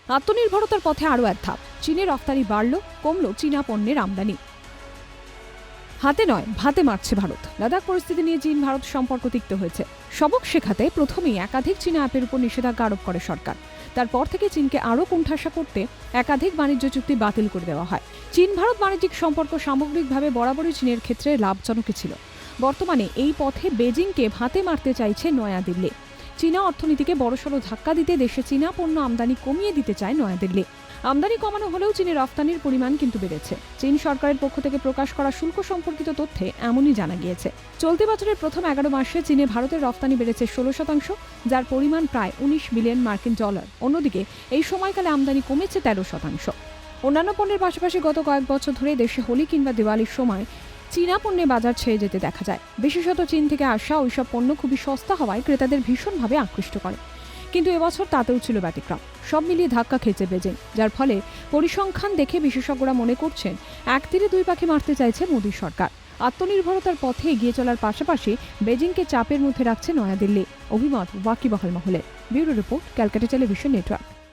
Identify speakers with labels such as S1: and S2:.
S1: আত্মনির্ভরতার পথে আরও এক ধাপ, চীনের রফতানি বাড়ল, কমল চীনা পণ্যের আমদানি। হাতে নয় ভাতে মারছে ভারত। লাদাখ পরিস্থিতি নিয়ে চীন ভারত সম্পর্ক তিক্ত হয়েছে। সবক শেখাতে প্রথমেই একাধিক চীনা অ্যাপের উপর নিষেধাজ্ঞা আরোপ করে সরকার। তারপর থেকে চীনকে আরও কোণঠাসা করতে একাধিক বাণিজ্য চুক্তি বাতিল করে দেওয়া হয়। চীন ভারত বাণিজ্যিক সম্পর্ক সামগ্রিকভাবে বরাবরই চীনের ক্ষেত্রে লাভজনকই ছিল। বর্তমানে এই পথে বেজিংকে ভাতে মারতে চাইছে নয়াদিল্লি। চীনা অর্থনীতিকে বড়সড় ধাক্কা দিতে দেশে চীনা পণ্য আমদানি কমিয়ে দিতে চায় নয়াদিল্লি। আমদানি কমানো হলেও চীনের রফতানির পরিমাণ কিন্তু বেড়েছে। চীন সরকারের পক্ষ থেকে প্রকাশ করা শুল্ক সম্পর্কিত তথ্যে এমনই জানা গিয়েছে। চলতি বছরের প্রথম 11 মাসে চীনে ভারতের রফতানি বেড়েছে 16%, যার পরিমাণ প্রায় 19 বিলিয়ন মার্কিন ডলার। অন্যদিকে এই সময়কালে আমদানি কমেছে 13%। অন্যান্য পণ্যের পাশাপাশি গত কয়েক বছর ধরে দেশে হোলি কিংবা দিওয়ালির সময় চীনা পণ্যে বাজার ছেয়ে যেতে দেখা যায়। বিশেষত চীন থেকে আসা ওইসব পণ্য খুবই সস্তা হওয়ায় ক্রেতাদের ভীষণভাবে আকৃষ্ট করে। কিন্তু এবছর তাতেও ছিল ব্যতিক্রম। সব মিলিয়ে ধাক্কা খেয়েছে বেজিং, যার ফলে পরিসংখ্যান দেখে বিশেষজ্ঞরা মনে করছেন এক তীরে দুই পাখি মারতে চাইছে মোদী সরকার। আত্মনির্ভরতার পথে এগিয়ে চলার পাশাপাশি বেজিংকে চাপের মধ্যে রাখছে নয়াদিল্লি, অভিমত ওয়াকিবহাল মহলে। Bureau report, Calcutta television network.